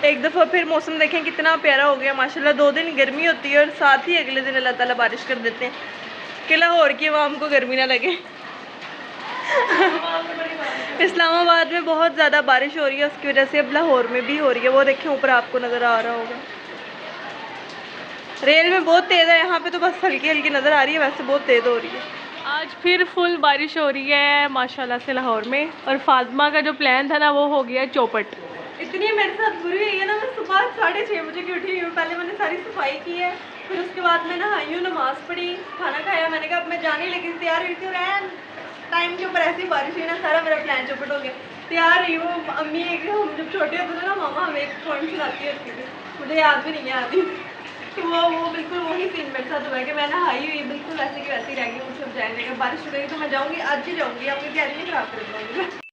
एक दफ़ा फिर मौसम देखें कितना प्यारा हो गया माशाल्लाह। 2 दिन गर्मी होती है और साथ ही अगले दिन अल्लाह ताला बारिश कर देते हैं कि लाहौर की आवाम को गर्मी ना लगे। इस्लामाबाद में बहुत ज़्यादा बारिश हो रही है, उसकी वजह से अब लाहौर में भी हो रही है। वो देखें ऊपर आपको नज़र आ रहा होगा। रेल में बहुत तेज़ है, यहाँ पे तो बस हल्की हल्की नज़र आ रही है, वैसे बहुत तेज़ हो रही है। आज फिर फुल बारिश हो रही है माशाल्लाह से लाहौर में। और फातिमा का जो प्लान था ना वो हो गया चौपट। इतनी मेरे साथ बुरी हुई है ना, मैं सुबह 6:30 बजे की उठी हूँ। पहले मैंने सारी सफाई की है, फिर उसके बाद मैं नहाई हूँ, नमाज़ पढ़ी, खाना खाया। मैंने कहा अब मैं जाने लगी, तैयार हुई थी और टाइम के ऊपर ऐसी बारिश हुई ना, सारा मेरा प्लान चौपट हो गया। तैयार हुई वो अम्मी एक हम जब छोटे होते थे ना, मामा हमें एक पॉइंट सुनाती होती थी, मुझे याद भी नहीं है आती। तो वो बिल्कुल वही सीन मेरे साथ हुआ है कि मैं नहाई हुई बिल्कुल वैसे की वैसे ही रह गई हूँ। सब जाएंगे, अगर बारिश हो गई तो मैं जाऊँगी, आज ही जाऊँगी, अपनी तैयारी नहीं खराब कर पाऊँगी।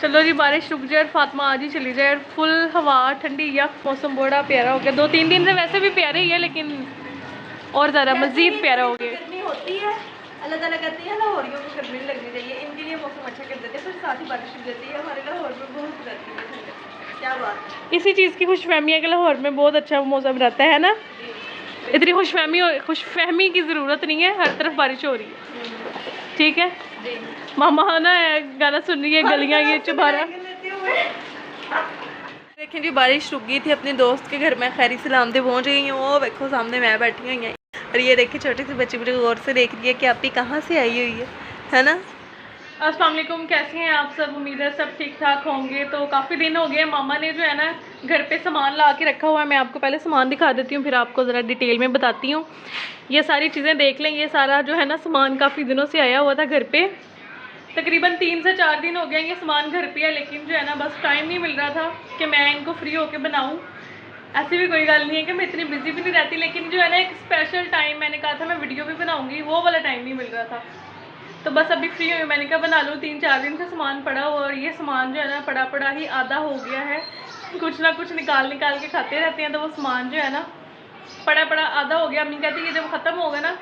चलो जी बारिश रुक जाए और फातिमा आज ही चली जाए और फुल हवा ठंडी या मौसम बड़ा प्यारा हो गया। 2-3 दिन से वैसे भी प्यारे ही है, लेकिन और ज़्यादा मज़ीद प्यारा हो गया। गर्मी होती है, अल्लाह ताला कहती है लाहौरियों को गर्मी नहीं लगनी चाहिए, इनके लिए मौसम अच्छा कर देते हैं, फिर साथ ही बारिश हो जाती है। हमारे लाहौर में बहुत रहती है, क्या बात। इसी चीज़ की खुशफहमी है कि लाहौर में बहुत अच्छा मौसम रहता है ना। इतनी खुशफहमी की ज़रूरत नहीं है, हर तरफ बारिश हो रही है। ठीक है, मामा ना गाना सुन रही है गलियाँ ये चुबारा। देखें जी बारिश रुक गई थी, अपने दोस्त के घर में खैरी सलामती पहुँच गई हूँ। वो देखो सामने मैं बैठी हुई हैं और ये देखिए छोटी सी बच्ची मुझे गौर से देख रही है कि आप ही कहाँ से आई हुई है ना। अस्सलाम वालेकुम, कैसे हैं आप सब? उम्मीद है सब ठीक ठाक होंगे। तो काफ़ी दिन हो गए, मामा ने जो है ना घर पे सामान ला के रखा हुआ है। मैं आपको पहले सामान दिखा देती हूँ, फिर आपको ज़रा डिटेल में बताती हूँ। ये सारी चीज़ें देख लें, ये सारा जो है ना सामान काफ़ी दिनों से आया हुआ था घर पे। तकरीबन 3 से 4 दिन हो गए ये सामान घर पे है, लेकिन जो है ना बस टाइम नहीं मिल रहा था कि मैं इनको फ्री होके बनाऊँ। ऐसी भी कोई गल नहीं है कि मैं इतनी बिजी भी नहीं रहती, लेकिन जो है ना एक स्पेशल टाइम मैंने कहा था मैं वीडियो भी बनाऊँगी, वो वाला टाइम नहीं मिल रहा था। तो बस अभी फ्री हुई, मैंने कहा बना लूँ। 3-4 दिन का सामान पड़ा हुआ और ये सामान जो है ना पड़ा ही आधा हो गया है। कुछ ना कुछ निकाल के खाते रहते हैं, तो वो सामान जो है ना पड़ा आधा हो गया। अम्मी कहती है जब ख़त्म होगा ना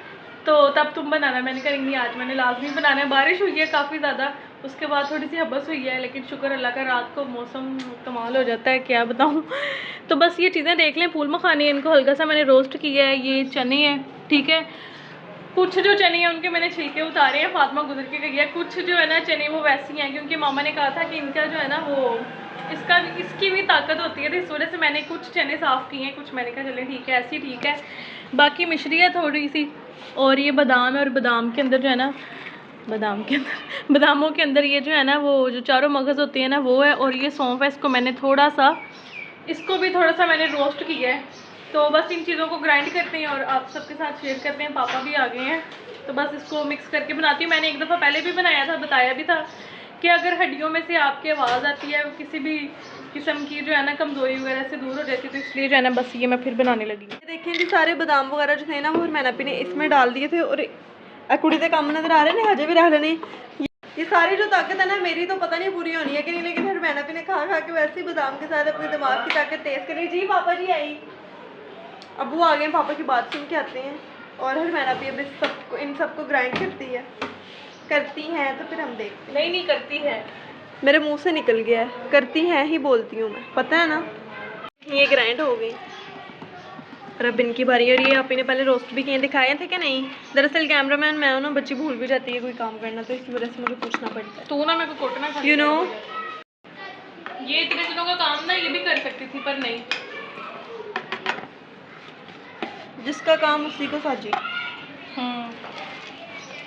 तो तब तुम बनाना। मैंने कहा नहीं, आज मैंने लाजमी बनाना है। बारिश हुई है काफ़ी ज़्यादा, उसके बाद थोड़ी सी हबस हुई है, लेकिन शुक्र अल्लाह का रात को मौसम कमाल हो जाता है, क्या बताऊँ। तो बस ये चीज़ें देख लें। फूल मखानी है, इनको हल्का सा मैंने रोस्ट किया है। ये चने हैं, ठीक है। कुछ जो चने हैं उनके मैंने छिलके उतारे हैं, फातिमा गुजर के गई है। कुछ जो है ना चने वो वैसी हैं, क्योंकि मामा ने कहा था कि इनका जो है ना वो इसकी भी ताकत होती है, तो इस वजह से मैंने कुछ चने साफ़ किए हैं, कुछ मैंने कहा चले ठीक है ऐसी ठीक है। बाकी मिश्री है थोड़ी सी, और ये बादाम है, और बादाम के अंदर जो है ना बादामों के अंदर ये जो है ना वो जो चारों मगज़ होते हैं ना वो है, और ये सौंफ है। इसको मैंने इसको भी थोड़ा सा मैंने रोस्ट किया है। तो बस इन चीज़ों को ग्राइंड करते हैं और आप सबके साथ शेयर करते हैं। पापा भी आ गए हैं, तो बस इसको मिक्स करके बनाती हूँ। मैंने एक दफ़ा पहले भी बनाया था, बताया भी था कि अगर हड्डियों में से आपकी आवाज़ आती है, किसी भी किस्म की जो है ना कमज़ोरी वगैरह से दूर हो जाती है, तो इसलिए जो है ना बस ये मैं फिर बनाने लगी। देखिए जी सारे बादाम वगैरह जो थे ना वो मैंने अपने इसमें डाल दिए थे, और कुड़ी के काम नज़र आ रहे हैं, हजे भी रह लेने। ये सारी जो ताकत है ना मेरी, तो पता नहीं पूरी होनी है कि नहीं, लेकिन फिर मैंने ने खा के वैसे ही बादाम के साथ अपने दिमाग की ताकत तेज़ करी। जी पापा जी आई, अबू आ गए, पापा की बात सुन के आते हैं। और हरमैना भी अभी सबको इन सबको ग्राइंड करती हैं, तो फिर हम देखते हैं। नहीं करती है, मेरे मुंह से निकल गया है, करती हैं ही बोलती हूँ मैं, पता है ना। ये ग्राइंड हो गई और अब इनकी बारी है। और ये आप इन्हें पहले रोस्ट भी किए, दिखाए थे कि नहीं? दरअसल कैमरामैन मैं हूँ ना, बच्ची भूल भी जाती है कोई काम करना, तो इसी वजह से मुझे पूछना पड़ता है। तू ना मेरे को कोटना यू नो, ये इतने दिनों का काम ना ये भी कर सकती थी, पर नहीं, जिसका काम उसी को साझी।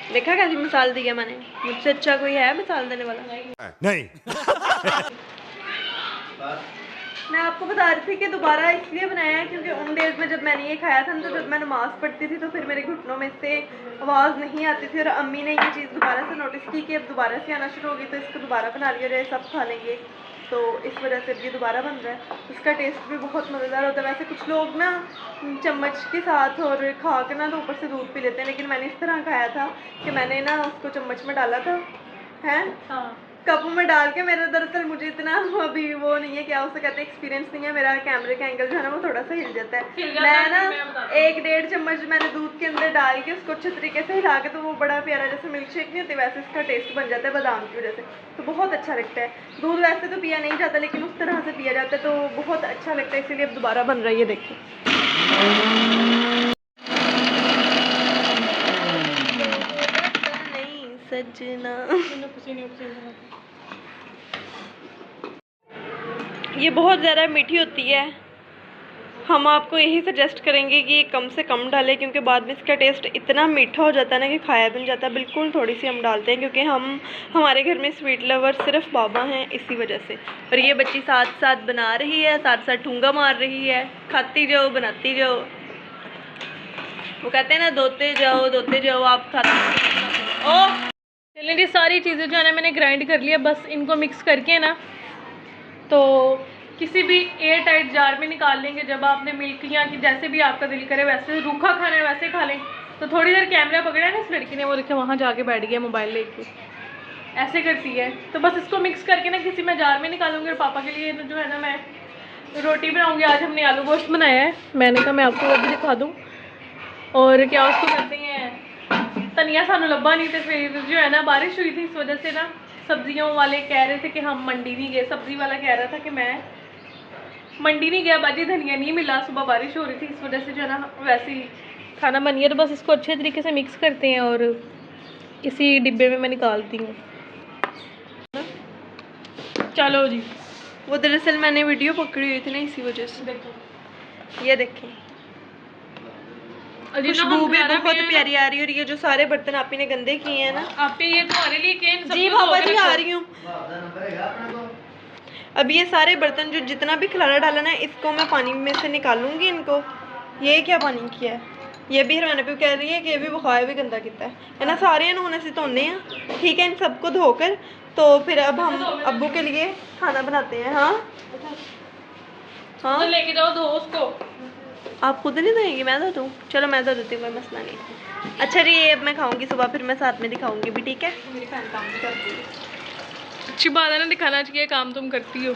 देखा कैसी मिसाल दी है मैंने, मुझसे अच्छा कोई है मिसाल देने वाला? नहीं। मैं आपको बता रही थी कि दोबारा इसलिए बनाया है क्योंकि उन डेज में जब मैंने ये खाया था ना, तो जब मैं नमाज़ पढ़ती थी तो फिर मेरे घुटनों में से आवाज़ नहीं आती थी, और अम्मी ने ये चीज़ दोबारा से नोटिस की कि अब दोबारा से आना शुरू होगी, तो इसको दोबारा बना लिया जाए, सब खा लेंगे। तो इस वजह से ये दोबारा बन रहा है। उसका टेस्ट भी बहुत मज़ेदार होता है। वैसे कुछ लोग ना चम्मच के साथ और खा के ना तो ऊपर से दूध पी लेते हैं, लेकिन मैंने इस तरह खाया था कि मैंने ना उसको चम्मच में डाला था, है हाँ, कप में डाल के, मेरा दरअसल मुझे इतना अभी वो नहीं है, क्या उसे कहते हैं, एक्सपीरियंस नहीं है, मेरा कैमरे का एंगल जो है ना वो थोड़ा सा हिल जाता है। मैं ना 1-1.5 चम्मच मैंने दूध के अंदर डाल के उसको अच्छे तरीके से हिला के, तो वो बड़ा प्यारा जैसे मिल्क शेक नहीं होती वैसे इसका टेस्ट बन जाता है बादाम की वजह से, तो बहुत अच्छा लगता है। दूध वैसे तो पिया नहीं जाता, लेकिन उस तरह से पिया जाता है तो बहुत अच्छा लगता है, इसीलिए अब दोबारा बन रही है। देखिए सजना, ये बहुत ज़्यादा मीठी होती है। हम आपको यही सजेस्ट करेंगे कि कम से कम डालें, क्योंकि बाद में इसका टेस्ट इतना मीठा हो जाता है ना कि खाया भी नहीं जाता। बिल्कुल थोड़ी सी हम डालते हैं, क्योंकि हमारे घर में स्वीट लवर सिर्फ बाबा हैं, इसी वजह से। और ये बच्ची साथ साथ बना रही है, साथ साथ ठूंगा मार रही है, खाती जाओ बनाती जाओ। वो कहते हैं ना, दोते जाओ आप खाते। ओ चलिए जी, सारी चीज़ें जो है ना मैंने ग्राइंड कर लिया, बस इनको मिक्स करके ना तो किसी भी एयर टाइट जार में निकाल लेंगे। जब आपने मिल्क या कि जैसे भी आपका दिल करे, वैसे रूखा खाना है वैसे खा लें। तो थोड़ी देर कैमरा पकड़ा है ना इस लड़की ने, वो देखे वहाँ जाके बैठ गया मोबाइल लेके, ऐसे करती है। तो बस इसको मिक्स करके ना किसी मैं जार में निकालूंगी। और पापा के लिए जो है ना मैं रोटी बनाऊँगी। आज हमने आलू गोश्त बनाया है, मैंने कहा मैं आपको वो भी दिखा दूँ। और क्या उसको कहते हैं, धनिया सानू लब्भा नहीं, तो फिर जो है ना बारिश हुई थी, इस वजह से ना सब्जियों वाले कह रहे थे कि हम मंडी नहीं गए। सब्ज़ी वाला कह रहा था कि मैं मंडी नहीं गया बाजी, धनिया नहीं मिला, सुबह बारिश हो रही थी, इस वजह से जो है ना वैसे ही खाना बन गया। तो बस इसको अच्छे तरीके से मिक्स करते हैं और इसी डिब्बे में मैं निकालती हूँ। चलो जी, वो दरअसल मैंने वीडियो पकड़ी हुई थी ना, इसी वजह से। देखो ये देखें, खुशबू भी बहुत प्यारी आ रही है। और ये जो सारे बर्तन आप ही ने गंदे किए हैं ना, आप ये तुम्हारे लिए जी पापा जी आ रही हूँ। अब ये सारे बर्तन जो जितना भी खिलाना डाला ना, इसको मैं पानी में से निकालूंगी इनको। ये क्या पानी किया है, ये भी हरवाना भी कह रही है कि ये भी बुखार भी गंदा किया है ना। सारे नूने से धोने हैं, ठीक है, इन सबको धोकर तो फिर अब हम अब्बू के लिए खाना बनाते हैं। हाँ हाँ, तो लेके जाओ, धो उसको। आप खुद नहीं धोएंगी, मैं धो दूँ? चलो मैं धो देती हूँ, कोई मसला नहीं। अच्छा जी, ये अब मैं खाऊंगी सुबह, फिर मैं साथ में दिखाऊंगी भी, ठीक है। मेरी बहन काम भी करती है, अच्छी बात है ना, दिखाना चाहिए काम तुम करती हो।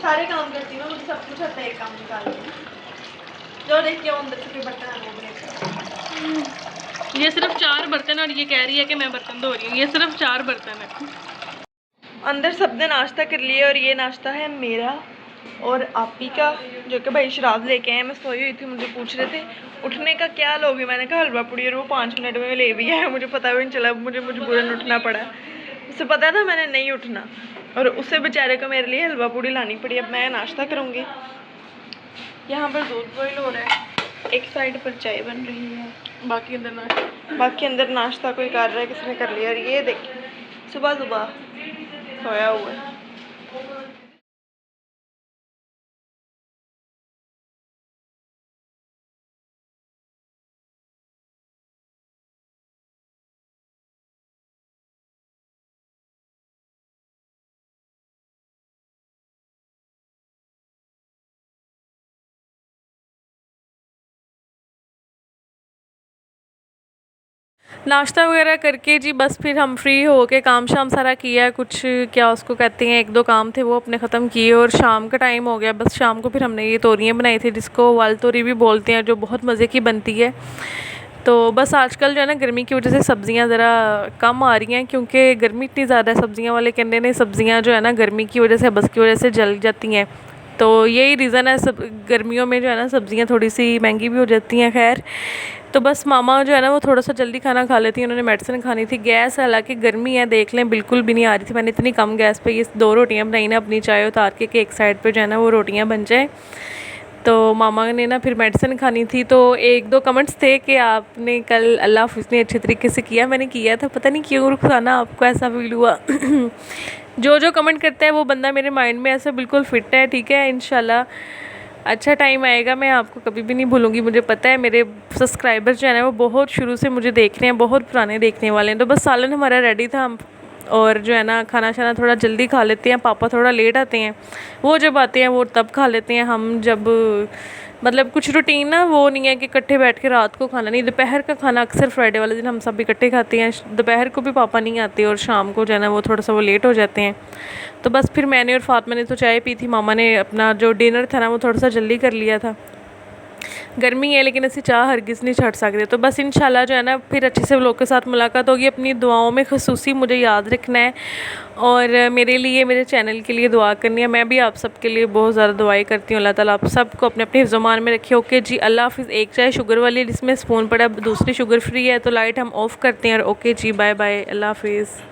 सारे काम करती हूँ, मुझे सब कुछ आता है, एक काम निकालना। जो देखिए अंदर से कोई बर्तन आने ये सिर्फ 4 बर्तन, और ये कह रही है कि मैं बर्तन धो रही हूँ। ये सिर्फ 4 बर्तन है। अंदर सबने नाश्ता कर लिया, और ये नाश्ता है मेरा और आपी का, जो कि भाई शराब लेके आए। मैं सोई हुई थी, मुझे पूछ रहे थे उठने का क्या लोगे, मैंने कहा हलवा पूड़ी, और वो 5 मिनट में ले भी आया। मुझे पता भी नहीं चला, मुझे मजबूरन उठना पड़ा। उसे पता था मैंने नहीं उठना, और उसे बेचारे को मेरे लिए हलवा पूड़ी लानी पड़ी। अब मैं नाश्ता करूँगी। यहाँ पर दूध बॉईल हो रहा है, एक साइड पर चाय बन रही है, बाकी अंदर नाश्ता कोई कर रहा है, किसने कर लिया। और ये देखिए सुबह सुबह सोया हुआ है। नाश्ता वगैरह करके जी बस फिर हम फ्री हो के काम शाम सारा किया, कुछ क्या उसको कहते हैं 1-2 काम थे वो अपने ख़त्म किए, और शाम का टाइम हो गया। बस शाम को फिर हमने ये तोरियाँ बनाई थी, जिसको वाल तोरी भी बोलते हैं, जो बहुत मज़े की बनती है। तो बस आजकल जो है ना गर्मी की वजह से सब्ज़ियाँ ज़रा कम आ रही हैं, क्योंकि गर्मी इतनी ज़्यादा है। सब्ज़ियाँ वाले कहने ने सब्ज़ियाँ जो है ना गर्मी की वजह से, बस की वजह से जल जाती हैं। तो यही रीज़न है, सब गर्मियों में जो है ना सब्ज़ियाँ थोड़ी सी महंगी भी हो जाती हैं। खैर, तो बस मामा जो है ना वो थोड़ा सा जल्दी खाना खा लेती हैं, उन्होंने मेडिसिन खानी थी। गैस हालांकि गर्मी है, देख लें, बिल्कुल भी नहीं आ रही थी। मैंने इतनी कम गैस पे ये 2 रोटियां बनाई ना, अपनी चाय उतार के कि एक साइड पे जो है ना वो रोटियां बन जाए। तो मामा ने ना फिर मेडिसिन खानी थी। तो 1-2 कमेंट्स थे कि आपने कल अल्लाह हाफ़िज़ ने अच्छे तरीके से किया। मैंने किया था, पता नहीं क्यों रुखसाना आपको ऐसा फील हुआ। जो कमेंट करता है वो बंदा मेरे माइंड में ऐसे बिल्कुल फ़िट है, ठीक है। इंशाल्लाह अच्छा टाइम आएगा, मैं आपको कभी भी नहीं भूलूंगी। मुझे पता है मेरे सब्सक्राइबर्स जो है ना वो बहुत शुरू से मुझे देख रहे हैं, बहुत पुराने देखने वाले हैं। तो बस सालन हमारा रेडी था, हम और जो है ना खाना शाना थोड़ा जल्दी खा लेते हैं। पापा थोड़ा लेट आते हैं, वो जब आते हैं वो तब खा लेते हैं। हम जब मतलब कुछ रूटीन ना वो नहीं है कि इकट्ठे बैठ के रात को खाना नहीं, दोपहर का खाना अक्सर फ्राइडे वाले दिन हम सब इकट्ठे खाते हैं। दोपहर को भी पापा नहीं आते और शाम को जो है ना वो थोड़ा सा वो लेट हो जाते हैं। तो बस फिर मैंने और फातिमा ने तो चाय पी थी, मामा ने अपना जो डिनर था ना वो थोड़ा सा जल्दी कर लिया था। गर्मी है लेकिन ਅਸੀਂ चाह हरगिज़ नहीं छड़ सकते। तो बस इंशाल्लाह जो है ना फिर अच्छे से लोग के साथ मुलाकात होगी। अपनी दुआओं में खसूसी मुझे याद रखना है और मेरे लिए, मेरे चैनल के लिए दुआ करनी है। मैं भी आप सब के लिए बहुत ज़्यादा दुआएं करती हूँ। अल्लाह ताला आप सबको अपने अपने हिफ्ज़-ओ-मान में रखे। ओके जी, अल्लाह हाफ़िज़। एक चाय शुगर वाली जिसमें स्पून पड़ा, दूसरी शुगर फ्री है, तो लाइट हम ऑफ़ करते हैं और ओके जी, बाय बाय, अल्लाह हाफ़िज़।